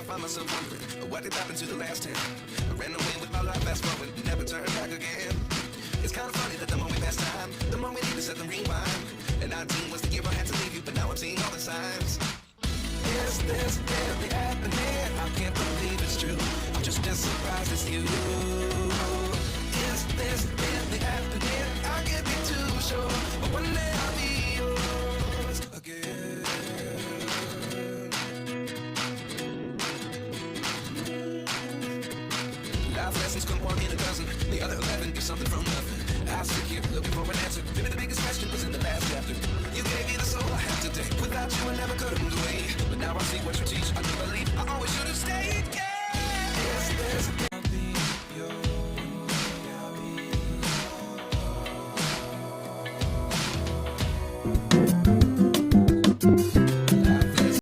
find myself wondering what did happen to the last 10. I ran away with my life, fast forward, never turn back again. It's kind of funny that the more we pass time, the more we need to set the rewind. And 19 was the year I had to leave you, but now I'm seeing all the signs. Is this really happening? I can't believe it's true. I'm just as surprised as you. Is this really happening? I can't be too sure, but one day I'll be yours again. Life lessons come one in a dozen. The other 11 give something from nothing. I sit here looking for an answer. Maybe the biggest question was in the last chapter. You gave me the soul I have today. Without you I never could have moved away. But now I see what you teach. I do believe I always should have stayed. Yeah. Is this I'll be yours. I'll be yours.